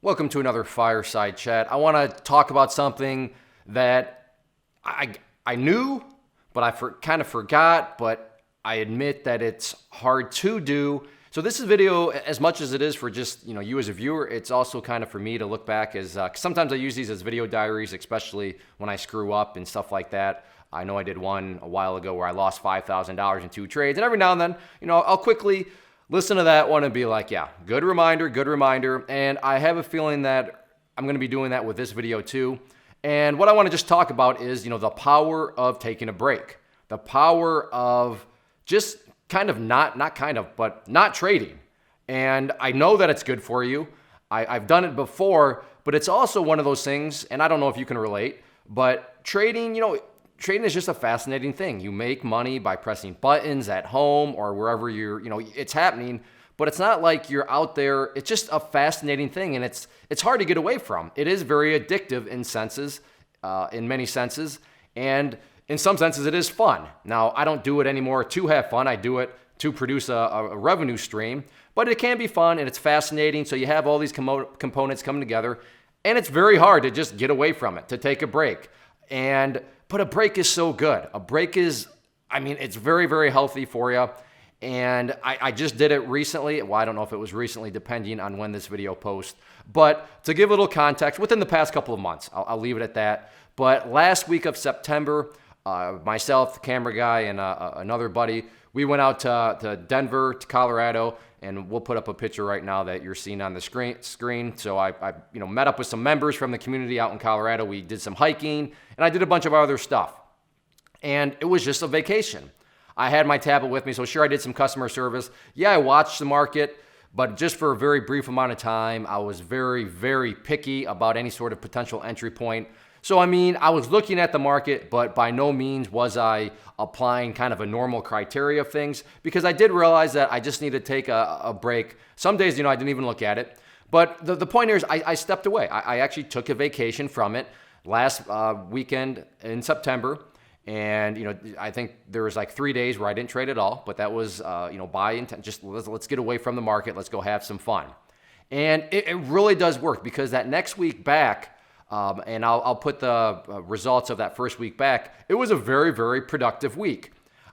Welcome to another Fireside Chat. I want to talk about something that I knew, but I kind of forgot, but I admit that it's hard to do. So this is video, as much as it is for just you as a viewer, it's also kind of for me to look back as, 'cause sometimes I use these as video diaries, especially when I screw up and stuff like that. I know I did one a while ago where I lost $5,000 in 2 trades, and every now and then, I'll quickly listen to that one and be like, yeah, good reminder, good reminder. And I have a feeling that I'm going to be doing that with this video too. And what I want to just talk about is, the power of taking a break, the power of just not trading. And I know that it's good for you. I've done it before, but it's also one of those things, and I don't know if you can relate, but trading is just a fascinating thing. You make money by pressing buttons at home or wherever it's happening, but it's not like you're out there. It's just a fascinating thing, and it's hard to get away from. It is very addictive in many senses, and in some senses it is fun. Now, I don't do it anymore to have fun. I do it to produce a revenue stream, but it can be fun and it's fascinating. So you have all these components coming together, and it's very hard to just get away from it, to take a break. But a break is so good. A break is, it's very, very healthy for you. And I just did it recently. Well, I don't know if it was recently, depending on when this video posts. But to give a little context, within the past couple of months, I'll leave it at that. But last week of September, myself, the camera guy, and another buddy, we went out to Denver, to Colorado, and we'll put up a picture right now that you're seeing on the screen. So I met up with some members from the community out in Colorado. We did some hiking, and I did a bunch of other stuff. And it was just a vacation. I had my tablet with me, so sure, I did some customer service. Yeah, I watched the market, but just for a very brief amount of time. I was very, very picky about any sort of potential entry point. So, I was looking at the market, but by no means was I applying kind of a normal criteria of things, because I did realize that I just need to take a break. Some days, I didn't even look at it. But the point here is I stepped away. I actually took a vacation from it last weekend in September. And, I think there was like 3 days where I didn't trade at all, but that was, by intent, just let's get away from the market. Let's go have some fun. And it really does work, because that next week back, and I'll put the results of that first week back. It was a very, very productive week.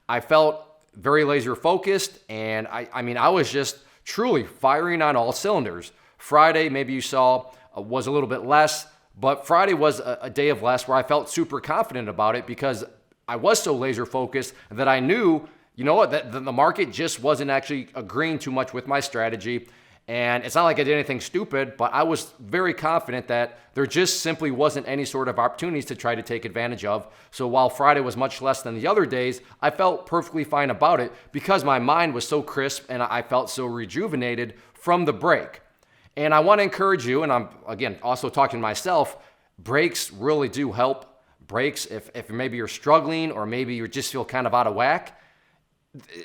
I felt very laser focused, and I was just truly firing on all cylinders. Friday, maybe you saw, was a little bit less, but Friday was a day of less where I felt super confident about it, because I was so laser focused that I knew, that the market just wasn't actually agreeing too much with my strategy. And it's not like I did anything stupid, but I was very confident that there just simply wasn't any sort of opportunities to try to take advantage of. So while Friday was much less than the other days, I felt perfectly fine about it, because my mind was so crisp and I felt so rejuvenated from the break. And I want to encourage you, and I'm, again, also talking to myself, breaks really do help. Breaks, if maybe you're struggling or maybe you just feel kind of out of whack,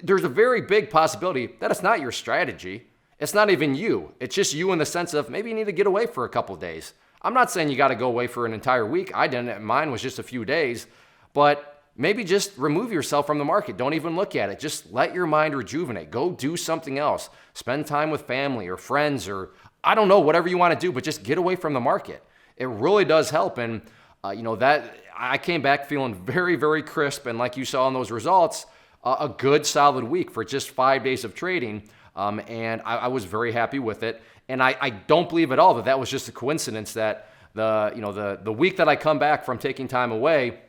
there's a very big possibility that it's not your strategy. It's not even you. It's just you, in the sense of maybe you need to get away for a couple of days. I'm not saying you got to go away for an entire week. I didn't. Mine was just a few days. But maybe just remove yourself from the market. Don't even look at it. Just let your mind rejuvenate. Go do something else. Spend time with family or friends, or I don't know, whatever you want to do, but just get away from the market. It really does help. And, that I came back feeling very, very crisp. And like you saw in those results, a good solid week for just 5 days of trading. And I was very happy with it. And I don't believe at all that that was just a coincidence that the week that I come back from taking time away,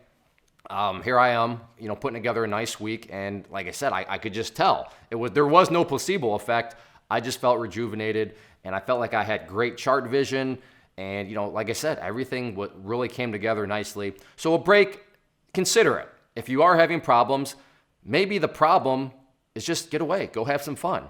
here I am, putting together a nice week. And like I said, I could just tell there was no placebo effect. I just felt rejuvenated, and I felt like I had great chart vision. And, like I said, everything really came together nicely. So a break, consider it. If you are having problems, maybe the problem is just get away, go have some fun.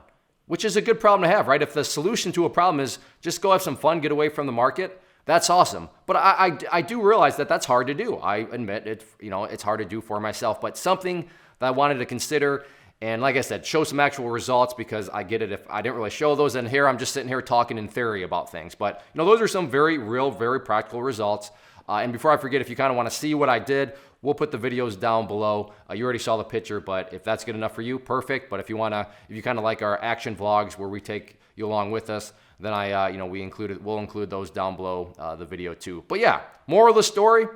Which is a good problem to have, right? If the solution to a problem is just go have some fun, get away from the market, that's awesome. But I do realize that that's hard to do. I admit it, it's hard to do for myself, but something that I wanted to consider. And like I said, show some actual results, because I get it if I didn't really show those. And here I'm just sitting here talking in theory about things. But those are some very real, very practical results. And before I forget, if you kind of want to see what I did, we'll put the videos down below. You already saw the picture, but if that's good enough for you, perfect. But if you kind of like our action vlogs where we take you along with us, then we'll include those down below the video too. But yeah, moral of the story,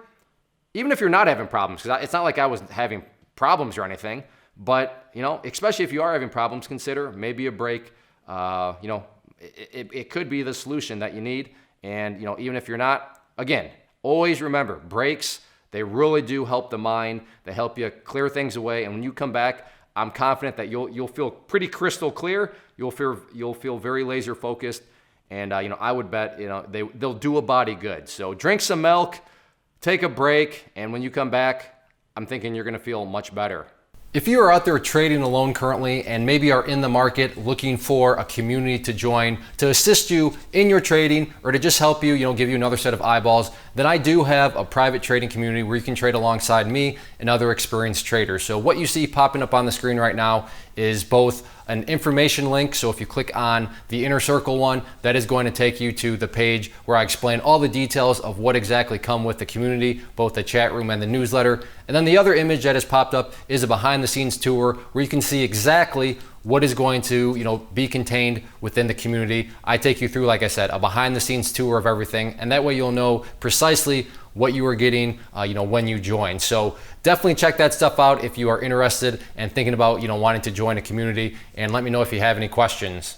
even if you're not having problems, because it's not like I was having problems or anything, but especially if you are having problems, consider maybe a break. It could be the solution that you need. And even if you're not, again, always remember, breaks, they really do help the mind. They help you clear things away. And when you come back, I'm confident that you'll feel pretty crystal clear. You'll feel very laser focused. And I would bet they'll do a body good. So drink some milk, take a break, and when you come back, I'm thinking you're going to feel much better. If you are out there trading alone currently and maybe are in the market looking for a community to join to assist you in your trading or to just help you, give you another set of eyeballs, then I do have a private trading community where you can trade alongside me and other experienced traders. So what you see popping up on the screen right now is both an information link. So if you click on the inner circle one, that is going to take you to the page where I explain all the details of what exactly come with the community, both the chat room and the newsletter. And then the other image that has popped up is a behind the scenes tour where you can see exactly what is going to be contained within the community. I take you through, like I said, a behind the scenes tour of everything, and that way you'll know precisely what you are getting when you join. So definitely check that stuff out if you are interested and thinking about wanting to join a community, and let me know if you have any questions.